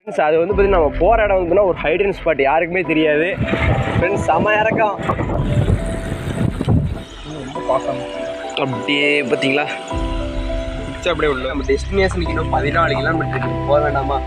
அது வந்து பார்த்தீங்கன்னா நம்ம போகிற இடம் வந்து ஒரு ஹைடன் ஸ்பாட், யாருக்குமே தெரியாது ஃப்ரெண்ட்ஸ். செம்ம இறக்கம் அப்படியே பார்த்தீங்களா. அப்படியே உள்ள நம்ம டெஸ்டினேஷனுக்கு இன்னும் 14 கிலோமீட்டர் இருக்குது, போக வேண்டாமா?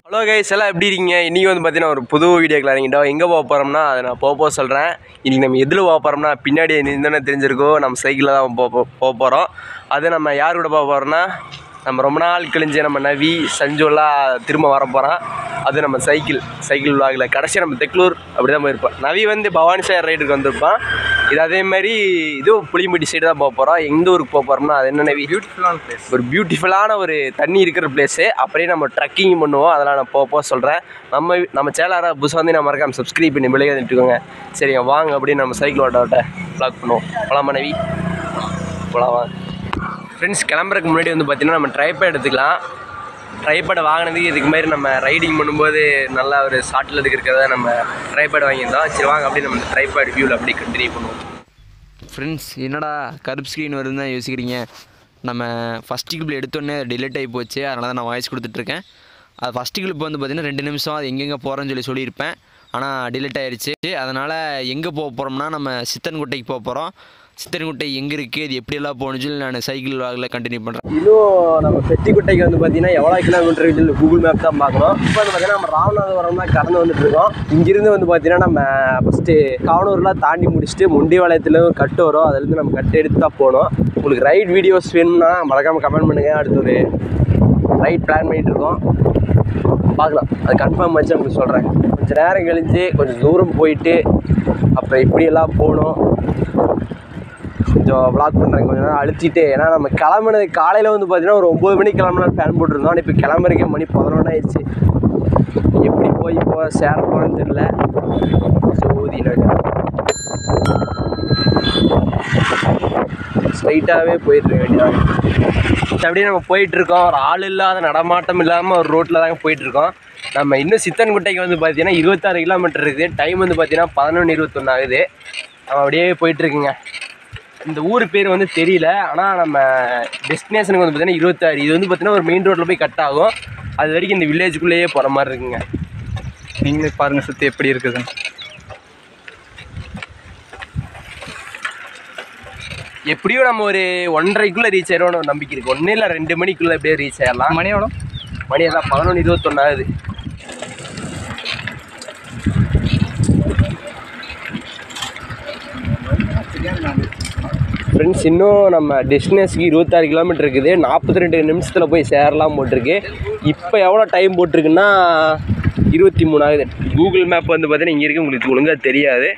ஹலோ கைஸ், எல்லாம் எப்படி இருக்கீங்க? இன்றைக்கி வந்து பார்த்தீங்கன்னா ஒரு புது வீடியோக்கில் இறங்கிட்டோம். எங்கே போக போகிறோம்னா அதை நான் போக சொல்கிறேன். இன்றைக்கி நம்ம எதில் போக போகிறோம்னா, பின்னாடி நின்று தெரிஞ்சிருக்கோம், நம்ம சைக்கிளில் தான் போக போகிறோம். அது நம்ம யார் கூட போக போகிறோம்னா, நம்ம ரொம்ப நாள் கழிஞ்சு நம்ம நவி சஞ்சுலாம் திரும்ப வர போகிறோம். அது நம்ம சைக்கிள் விலாகில் கடைசியாக நம்ம தெக்லூர் அப்படி தான் போயிருப்போம். நவி வந்து பவானி சாகர் ரைடுக்கு வந்திருப்பான். இது அதேமாதிரி இதுவும் புளியம்பட்டி சைடு தான் போக போகிறோம். எந்த ஊருக்கு போக போகிறோம்னா அது என்ன நவி? பியூட்டிஃபுல்லான பிளேஸ், ஒரு பியூட்டிஃபுல்லான ஒரு தண்ணி இருக்கிற பிளேஸு. அப்படியே நம்ம ட்ரக்கிங் பண்ணுவோம், அதெல்லாம் நான் போக சொல்கிறேன். நம்ம சேனலை புதுசாக வந்து நான் மறக்காம சப்ஸ்கிரைப் பண்ணி விளையாட நிட்டுக்கோங்க. சரிங்க, வாங்க அப்படின்னு நம்ம சைக்கிள் ஓட்ட வ்ளாக் பண்ணுவோம். போகலாமா நவி? போகலாம் வாங்க ஃப்ரெண்ட்ஸ். கிளம்புறதுக்கு முன்னாடி வந்து பார்த்திங்கன்னா நம்ம ட்ரைபேட் எடுத்துக்கலாம். ட்ரைபேடை வாங்கினதுக்கு இதுக்கு மாதிரி நம்ம ரைடிங் பண்ணும்போது நல்லா ஒரு ஷார்ட்டில் இருக்கிறத நம்ம ட்ரைபேட் வாங்கியிருந்தோம். சரி வாங்க அப்படி நம்ம ட்ரைபேட் வியூவில் அப்படி கண்டினியூ பண்ணுவோம். ஃப்ரெண்ட்ஸ், என்னடா கருப்பு ஸ்க்ரீன் வருதுன்னு தான் யோசிக்கிறீங்க. நம்ம ஃபஸ்ட்டு கிளிப் எடுத்தோடனே டிலேட் ஆகி போச்சு, அதனால தான் நான் வாய்ஸ் கொடுத்துட்ருக்கேன். அது ஃபஸ்ட்டு கிளிப் வந்து பார்த்திங்கன்னா 2 நிமிஷம் அது எங்கெங்கே போகிறேன்னு சொல்லியிருப்பேன். ஆனால் டிலேட் ஆகிடுச்சு. அதனால் எங்கே போக போகிறோம்னா நம்ம சித்தன்குட்டைக்கு போக போகிறோம். சித்தன்குட்டை எங்கே இருக்குது, இது எப்படியெல்லாம் போகணுன்னு சொல்லி நான் சைக்கிள் வாகில் கண்டினியூ பண்ணுறேன். இன்னும் நம்ம பெட்டிக்குட்டைக்கு வந்து பார்த்தீங்கன்னா எவ்வளோ கிலோமீட்டர் கூகுள் மேப் தான் பார்க்கணும். இப்போ வந்து பார்த்தீங்கன்னா நம்ம ராமநாதபுரம் தான் கடந்து வந்துட்டுருக்கோம். இங்கேருந்து வந்து பார்த்தீங்கன்னா நம்ம ஃபஸ்ட்டு காவனூர்லாம் தாண்டி முடிச்சுட்டு முண்டிவாளையத்தில் ஒரு கட்டு வரும், அதுலேருந்து நம்ம கட்டு எடுத்து தான் போகணும். உங்களுக்கு ரைட் வீடியோஸ் வேணும்னா மறக்காமல் கமெண்ட் பண்ணுங்கள். அடுத்து ஒரு ரைட் பிளான் பண்ணிகிட்ருக்கோம், பார்க்கலாம். அது கன்ஃபார்ம் ஆச்சு உங்களுக்கு சொல்கிறேன். கொஞ்சம் நேரம் கழிஞ்சு கொஞ்சம் தூரம் போயிட்டு அப்புறம் இப்படியெல்லாம் போகணும். கொஞ்சம் வ்ளாக் பண்ணுறேன், கொஞ்சம் நேரம் அழுத்திட்டு. ஏன்னா நம்ம கிளம்புனது காலையில் வந்து பார்த்தீங்கன்னா ஒரு 9 மணிக்கு கிளம்புனா ஃபேன் போட்டிருந்தோம். ஆனால் இப்போ கிளம்புறதுக்கே மணி 11 ஆயிடுச்சு. எப்படி போய் சேர போகிறேன்னு தெரில. ஸ்ட்ரைட்டாகவே போயிட்டுருக்க வேண்டியதான். அப்படியே நம்ம போயிட்டுருக்கோம். ஒரு ஆள் இல்லாத நடமாட்டம் இல்லாமல் ஒரு ரோட்டில் தாங்க போயிட்டுருக்கோம். நம்ம இன்னும் சித்தன்குட்டைக்கு வந்து பார்த்தீங்கன்னா 26 கிலோமீட்டர் இருக்குது. டைம் வந்து பார்த்தீங்கன்னா 11:21 ஆகுது. நம்ம அப்படியே போயிட்டுருக்குங்க. இந்த ஊர் பேர் வந்து தெரியல, ஆனால் நம்ம டெஸ்டினேஷனுக்கு வந்து பார்த்தீங்கன்னா 26. இது வந்து பார்த்தீங்கன்னா ஒரு மெயின் ரோட்டில் போய் கட் ஆகும். அது வரைக்கும் இந்த வில்லேஜுக்குள்ளேயே போகிற மாதிரி இருக்குங்க. நீங்களே பாருங்கள் சுற்றி எப்படி இருக்குதுன்னு. எப்படியும் நம்ம ஒரு 1:30க்குள்ளே ரீச் ஆயிடும்னு ஒரு நம்பிக்கை இருக்குது. 1 இல்லை 2 மணிக்குள்ளே எப்படியே ரீச் ஆயிடலாம். மணி எவ்வளோ? மணி எல்லாம் 11:21 ஆகுது. ஃப்ரெண்ட்ஸ், இன்னும் நம்ம டெஸ்டினேஷனுக்கு 26 கிலோமீட்டர் இருக்குது. 42 நிமிஷத்தில் போய் சேரலாம் போட்டிருக்கு. இப்போ எவ்வளோ டைம் போட்டிருக்குன்னா 23 ஆகுது. கூகுள் மேப் வந்து பார்த்தீங்கன்னா இங்கே இருக்குது, உங்களுக்கு ஒழுங்காக தெரியாது.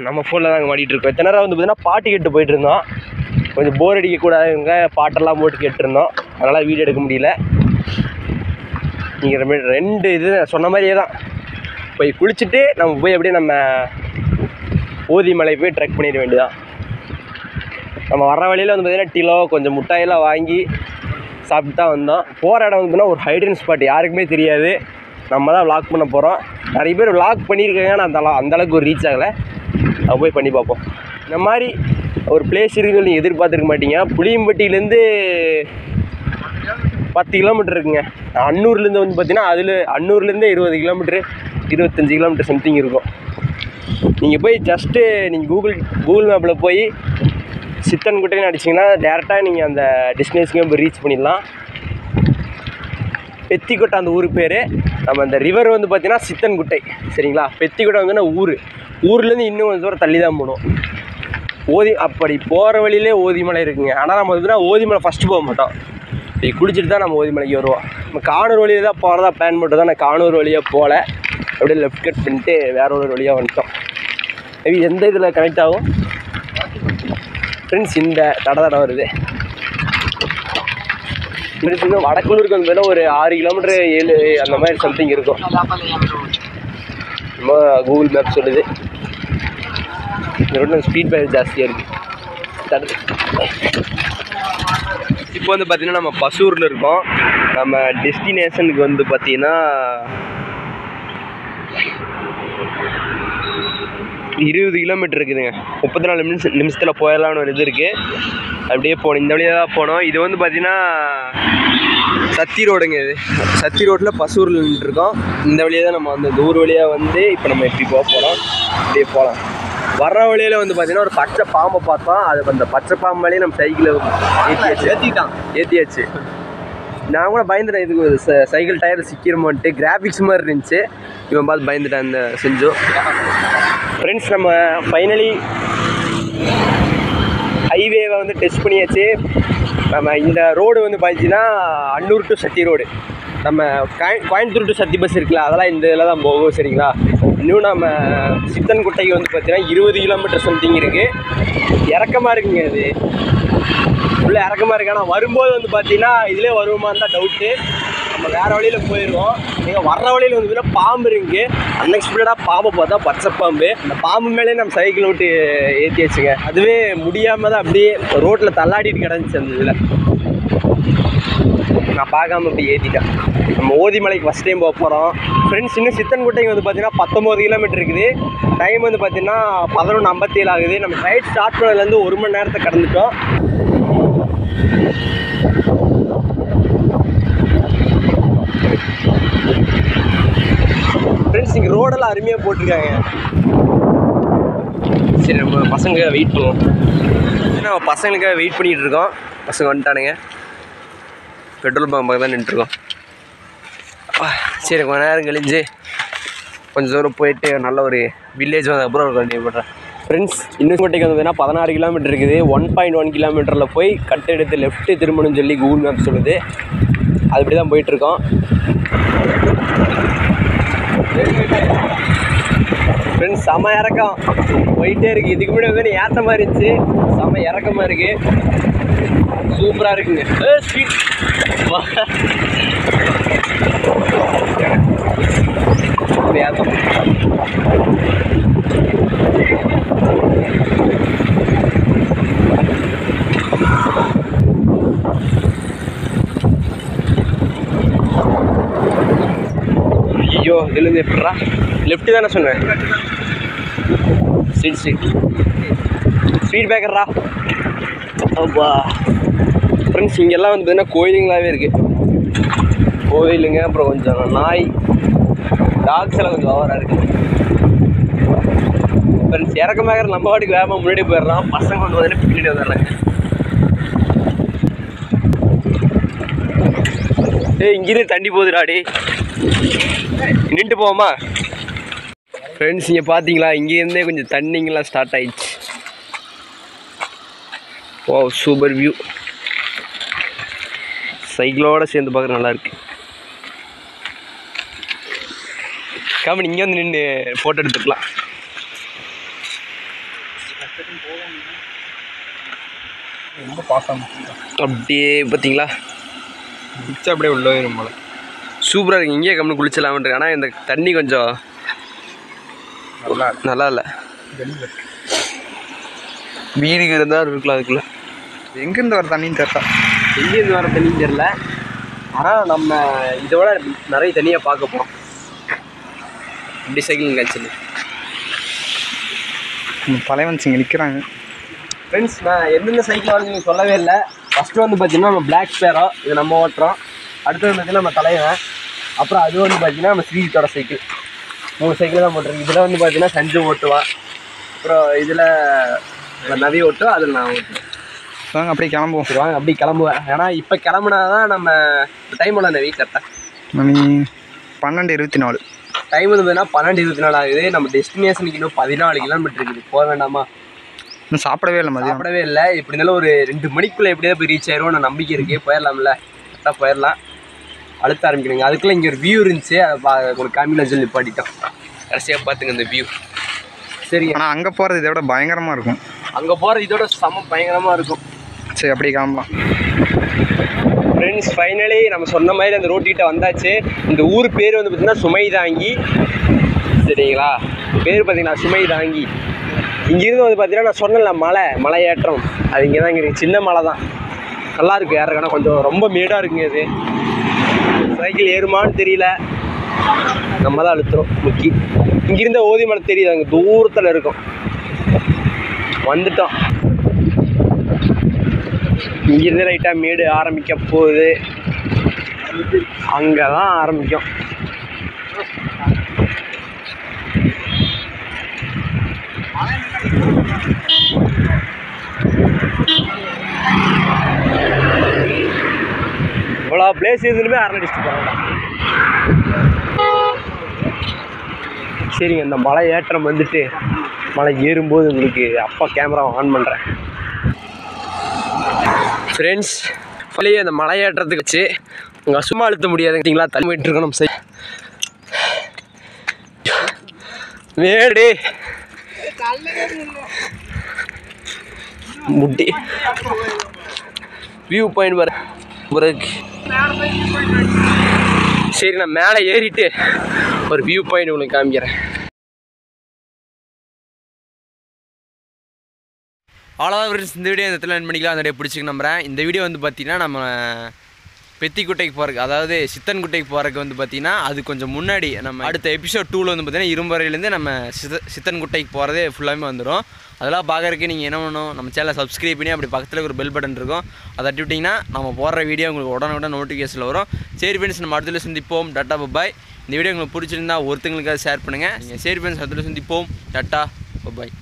நம்ம ஃபோனில் தாங்க மாட்டிகிட்டு இருக்கோம். எத்தனை நேரம் வந்து பார்த்தீங்கன்னா பாட்டு கேட்டு போயிட்டு இருந்தோம். கொஞ்சம் போர் அடிக்கக்கூடாதுங்க, பாட்டெல்லாம் போட்டு கேட்டுருந்தோம். அதனால் வீடியோ எடுக்க முடியல. நீங்கள் 2 இது சொன்ன மாதிரியே தான். போய் குளிச்சுட்டு நம்ம போய் அப்படியே நம்ம ஓதிமலை போய் ட்ரெக் பண்ணிட வேண்டியதான். நம்ம வர்ற வழியில் வந்து பார்த்திங்கன்னா டிலோ கொஞ்சம் முட்டாயெல்லாம் வாங்கி சாப்பிட்டு தான் வந்தோம். போகிற இடம் வந்து பார்த்தீங்கன்னா ஒரு ஹைடன் ஸ்பாட், யாருக்குமே தெரியாது. நம்ம தான் வ்ளாக் பண்ண போகிறோம். நிறைய பேர் வ்ளாக் பண்ணியிருக்காங்க, ஆனால் அந்தளவுக்கு ஒரு ரீச் ஆகலை. அதை போய் பண்ணி பார்ப்போம். இந்த மாதிரி ஒரு பிளேஸ் இருக்குன்னு நீங்கள் எதிர்பார்த்துருக்க மாட்டீங்க. புளியம்பட்டியிலேருந்து 10 கிலோமீட்டர் இருக்குங்க. அன்னூர்லேருந்து வந்து பார்த்திங்கன்னா அன்னூர்லேருந்து 20 கிலோமீட்ரு 25 கிலோமீட்டர் சம்திங் இருக்கும். நீங்கள் போய் ஜஸ்ட்டு நீங்கள் கூகுள் மேப்பில் போய் சித்தன்குட்டைன்னு அடிச்சிங்கன்னா டேரெக்டாக நீங்கள் அந்த டெஸ்டினேஷனுக்கு போய் ரீச் பண்ணிடலாம். பெத்திக்கோட்டை அந்த ஊர் பேர். நம்ம அந்த ரிவர் வந்து பார்த்திங்கன்னா சித்தன்குட்டை, சரிங்களா? பெத்திக்கோட்டை வந்துன்னா ஊர்லேருந்து இன்னும் கொஞ்சம் தூரம் தள்ளி தான் போகணும். அப்படி போகிற வழியிலே ஓதிமலை இருக்குங்க. ஆனால் நம்ம வந்து ஓதிமலை ஃபஸ்ட்டு போக மாட்டோம், இப்படி குளிச்சுட்டு தான் நம்ம ஓதிமலைக்கு வருவோம். நம்ம கானூர் வழியில் தான் போகிறதா பிளான் போட்டு தான் நான் கானூர் வழியாக போகல, அப்படியே லெஃப்ட் கட் பண்ணிட்டு வேற ஒரு வழியாக வந்துட்டோம். இது எந்த இதில் கனெக்ட் ஆகும் ஃப்ரெண்ட்ஸ்? இந்த தடை வருது. இன்னும் வடக்குள்ளூருக்கு வந்து ஒரு 6 கிலோமீட்டர் 7 அந்த மாதிரி சம்திங் இருக்கும். நம்ம கூகுள் மேப் சொல்லுது. இந்த ரோட்டில் ஸ்பீட் பிரேக் ஜாஸ்தியாக இருக்குது. இப்போ வந்து பார்த்தீங்கன்னா நம்ம பசூரில் இருக்கோம். நம்ம டெஸ்டினேஷனுக்கு வந்து பார்த்தீங்கன்னா 20 கிலோமீட்டர் இருக்குதுங்க. 34 நிமிஷத்தில் போயிடலான்னு ஒரு இது இருக்குது. அப்படியே போகணும், இந்த வழியாக தான் போனோம். இது வந்து பார்த்தீங்கன்னா சத்தி ரோடுங்க. இது சத்தி ரோட்டில் பசூரில் நின்றுருக்கோம். இந்த வழியாக தான் நம்ம வந்து தூர வழியாக வந்து இப்போ நம்ம எப்படி போக போகிறோம், அப்படியே போகலாம். வர்ற வழியில் வந்து பார்த்தீங்கன்னா ஒரு பச்சை பாம்பை பார்த்தோம். அது அந்த பச்சை பாம்பு மேலேயே நம்ம சைக்கிளை ஏற்றியாச்சு. நான் கூட பயந்துட்டேன், இதுக்கு சைக்கிள் டயர் சிக்கிரமான்ட்டு. கிராஃபிக்ஸ் மாதிரி இருந்துச்சு. இவன் பார்த்து பயந்துட்டேன் அந்த செஞ்சு. ஃப்ரெண்ட்ஸ், நம்ம ஃபைனலி ஹைவேவை வந்து டெஸ்ட் பண்ணியாச்சு. நம்ம இந்த ரோடு வந்து பார்த்தீங்கன்னா அன்னூர் டு சத்தி ரோடு. நம்ம கோயம்புத்தூர் டு சத்தி பஸ் இருக்குல்ல, அதெல்லாம் இந்த இதில் தான் போகும். சரிங்களா? இன்னும் நம்ம சித்தன்குட்டைக்கு வந்து பார்த்தீங்கன்னா 20 கிலோமீட்டர் சம்திங் இருக்குது. இறக்கமாக இருக்குங்க. அது உள்ள இறக்கமாக இருக்குது. ஆனால் வரும்போது வந்து பார்த்தீங்கன்னா இதிலே வருவோமான்னு தான் டவுட்டு. நம்ம வேறு வழியில் போயிடுவோம். நீங்கள் வர்ற வழியில் வந்து பார்த்தீங்கன்னா பாம்பு இருக்குது. அன்எக்ஸ்பெக்டடாக பாம்பை பார்த்தா பச்சை பாம்பு. அந்த பாம்பு மேலே நம்ம சைக்கிள் விட்டு ஏற்றியாச்சுங்க. அதுவே முடியாமல் தான் அப்படியே ரோட்டில் தள்ளாடிட்டு கிடந்துச்சு. அந்த இதில் நான் பார்க்காம அப்படி ஏற்றிட்டேன். நம்ம ஓதிமலைக்கு ஃபஸ்ட் டைம் போக போகிறோம். ஃப்ரெண்ட்ஸ், இன்னும் சித்தன்குட்டைக்கு வந்து பார்த்தீங்கன்னா 19 கிலோமீட்டர் இருக்குது. டைம் வந்து பார்த்தீங்கன்னா 11:57 ஆகுது. நம்ம ரைட் ஸ்டார்ட் பண்ணதுலேருந்து 1 மணி நேரத்தை கடந்துட்டோம். ஃப்ரெண்ட்ஸ், இங்கே ரோடெல்லாம் அருமையாக போட்டிருக்காங்க. சரி, நம்ம பசங்களுக்காக வெயிட் பண்ணுவோம். நம்ம பசங்களுக்காக வெயிட் பண்ணிகிட்டு இருக்கோம். பசங்க வந்துட்டானுங்க. பெட்ரோல் பம்பாக தான் நின்றுருக்கோம். சரி, கொஞ்ச நேரம் கழிஞ்சு கொஞ்சம் தூரம் போயிட்டு நல்ல ஒரு வில்லேஜ் வந்து அப்புறம் ஒரு கண்டினியூ பண்ணுறேன். ஃப்ரெண்ட்ஸ், இன்னும் கோட்டைக்கு வந்து பார்த்தீங்கன்னா 16 கிலோமீட்டர் இருக்குது. 1.1 கிலோமீட்டரில் போய் கட் எடுத்து லெஃப்ட்டு திரும்பணும்னு சொல்லி கூகுள் மேப் சொல்லுது. அதுபடி தான் போயிட்டுருக்கோம். ஃப்ரெண்ட்ஸ், செம இறக்கம் போயிட்டே இருக்குது. இதுக்கு முன்னாடி வந்து ஏற்ற மாதிரி இருந்துச்சு. செம இறக்கமாக இருக்குது. சூப்பராக இருக்குங்க. ஸ்வீட் ஐயோ, இதுலேருந்து எப்படிறா? லெஃப்ட்டு தானே சொன்னேன். ஸ்வீட் பேக்கர்ரா. அப்பா ஃப்ரெண்ட்ஸ், இங்கெல்லாம் வந்து பார்த்தீங்கன்னா கோயிலுங்களாகவே இருக்குது. கோயிலுங்க, அப்புறம் கொஞ்சம் நாய் டாக்ஸ் எல்லாம் கொஞ்சம் ஓவராக இருக்குது. ஃப்ரெண்ட்ஸ், இறக்கமாக நம்ம வாட்டுக்கு வேகமாக முன்னாடி போயிடுறோம். பசங்க வந்து பார்த்தீங்கன்னா பின்னாடி வந்துடுறாங்க. இங்கேருந்து தண்ணி போகுதுடாடி, நின்று போவோமா? ஃப்ரெண்ட்ஸ், இங்கே பார்த்தீங்களா, இங்கேருந்தே கொஞ்சம் தண்ணிங்கெல்லாம் ஸ்டார்ட் ஆயிடுச்சு. ஓ, சூப்பர் வியூ. சைக்கிளோடு சேர்ந்து பார்க்குற நல்லாயிருக்கு. காமன் இங்கே வந்து நின்று ஃபோட்டோ எடுத்துக்கலாம். ரொம்ப பாசம். அப்படியே பார்த்தீங்களா, குளிச்சா அப்படியே உள்ள வரும் போல. சூப்பராக இருக்குது. இங்கேயே கம்மி குளிச்சலாம்ன்ட்டு. ஆனால் இந்த தண்ணி கொஞ்சம் நல்லா இல்லை. வீடுக்கு இருந்தால் இருக்கலாம். அதுக்குள்ள எங்கேருந்து வர தண்ணின்னு தெரியல. எங்கேருந்து வர தண்ணின்னு தெரில. ஆனால் நம்ம இதோட நிறைய தண்ணியாக பார்க்க போகிறோம். இப்படி சைக்கிள் காய்ச்சல். தலைவன்ஸ் இங்கே நிற்கிறாங்க. ஃப்ரெண்ட்ஸ், நான் எந்தெந்த சைக்கிள் வந்து சொல்லவே இல்லை. ஃபஸ்ட்டு வந்து பார்த்தீங்கன்னா நம்ம பிளாக் ஸ்பேரோ, இது நம்ம ஓட்டுறோம். அடுத்தது பார்த்தீங்கன்னா நம்ம தலைவன். அப்புறம் அது வந்து பார்த்தீங்கன்னா நம்ம ஸ்ரீஜித்தோட சைக்கிள். 3 சைக்கிள் தான் போட்டிருக்கு. இதில் வந்து பார்த்தீங்கன்னா சஞ்சு ஓட்டுவான். அப்புறம் இதில் நவி ஓட்டுவோம், அதில் நான் ஓட்டுவேன். வாங்க அப்படியே கிளம்புவோம். சரி வாங்க அப்படி கிளம்புவேன். ஏன்னா இப்போ கிளம்புனா தான் நம்ம டைம் உள்ள நவி கரெக்டாக. மணி 12:24. டைம் வந்து பார்த்தீங்கன்னா 12:24 ஆகுது. நம்ம டெஸ்டினேஷனுக்கு இன்னும் 14 கிலோமீட்டர் இருக்குது. போக வேண்டாமா? இன்னும் சாப்பிடவே இல்லை, மதியம் சாப்பிடவே இல்லை. இப்படி இருந்தாலும் ஒரு 2 மணிக்குள்ளே எப்படியாவது போய் ரீச் ஆயிரும். நான் நம்பிக்கை இருக்குது. போயிடலாம்ல, கரெக்டாக போயிடலாம். அழுத்த ஆரம்பிக்கணுங்க. அதுக்குள்ளே இங்கே ஒரு வியூ இருந்துச்சு. அதை ஒரு காமியில் சொல்லி நிப்பாட்டிட்டோம். கடைசியாக பார்த்துங்க இந்த வியூ. சரிங்க. ஆனால் அங்கே போகிறது இதை விட பயங்கரமாக இருக்கும். அங்கே போகிறது இதோட செம பயங்கரமாக இருக்கும். சரி, அப்படியே கிளம்பலாம். ஃப்ரெண்ட்ஸ், ஃபைனலி நம்ம சொன்ன மாதிரி அந்த ரோட்டுக்கிட்ட வந்தாச்சு. இந்த ஊர் பேர் வந்து பார்த்திங்கன்னா சுமைதாங்கி. சரிங்களா? பேர் பார்த்திங்கன்னா சுமைதாங்கி. இங்கேருந்து வந்து பார்த்தீங்கன்னா நான் சொன்னேன்ல மலை ஏற்றம், அது இங்கே தான் இங்கே சின்ன மலை தான், நல்லா இருக்குது ஏறக்கான, கொஞ்சம் ரொம்ப மேடாக இருக்குங்க. இது சைக்கிள் ஏறுமான்னு தெரியல, நம்ம தான் அழுத்துறோம் முக்கி. இங்கிருந்த ஓதி மலை தெரியுது, அங்கே தூரத்தில் இருக்கும். வந்துட்டோம். இங்கிருந்து லைட்டாக மேடு ஆரம்பிக்க போகுது, அங்கே தான் ஆரம்பிக்கும். இவ்வளோ பிளேஸ் எதுலுமே அரளை அடிச்சுட்டு போகிறாங்க. சரிங்க, இந்த மலை ஏற்றம் வந்துட்டு மலை ஏறும்போது உங்களுக்கு அப்பா கேமரா ஆன் பண்ணுறேன். ஃப்ரெண்ட்ஸ், ஃபைனலி அந்த மலை ஏற்றத்துக்கு வச்சு உங்கள் சும்மா அழுத்த முடியாதுங்களா, தள்ளி போயிட்டு இருக்கணும். சரி மேடு முட்டி வியூ பாயிண்ட் பிறகு. சரி, நான் மேலே ஏறிட்டு ஒரு வியூ பாயிண்ட் உங்களுக்கு காமிக்கிறேன். அவ்வளோதான் ஃப்ரெண்ட்ஸ், இந்த வீடியோ இந்த இடத்துல என் பண்ணிக்கலாம். அந்த வீடியோ பிடிச்சிக்க நம்புறேன். இந்த வீடியோ வந்து பார்த்தீங்கன்னா நம்ம பெத்திக்குட்டைக்கு போகிறக்கு, அதாவது சித்தன்குட்டைக்கு போகிறக்கு வந்து பார்த்திங்கன்னா அது கொஞ்சம் முன்னாடி. நம்ம அடுத்த எபிசோட் 2ல் வந்து பார்த்திங்கன்னா இரும்பறையிலேருந்து நம்ம சித்தன்குட்டைக்கு போகிறதே ஃபுல்லாமே வந்துடும். அதெல்லாம் பார்க்குறதுக்கு நீங்கள் என்ன பண்ணணும், நம்ம சேனலை சப்ஸ்கிரைப் பண்ணி அப்படி பக்கத்தில் ஒரு பெல் பட்டன் இருக்கும், அதை தட்டி விட்டிங்கன்னா நம்ம போடுற வீடியோ உங்களுக்கு உடனுக்குடன் நோட்டிஃபிகேஷனில் வரும். சரி ஃப்ரெண்ட்ஸ், நம்ம அடுத்த சந்திப்போம். Tata bye bye. இந்த வீடியோ உங்களுக்கு பிடிச்சிருந்தா ஒருத்தங்களுக்கு ஷேர் பண்ணுங்கள். நீங்கள் சரி ஃப்ரெண்ட்ஸ், அடுத்த சந்திப்போம். Tata bye bye.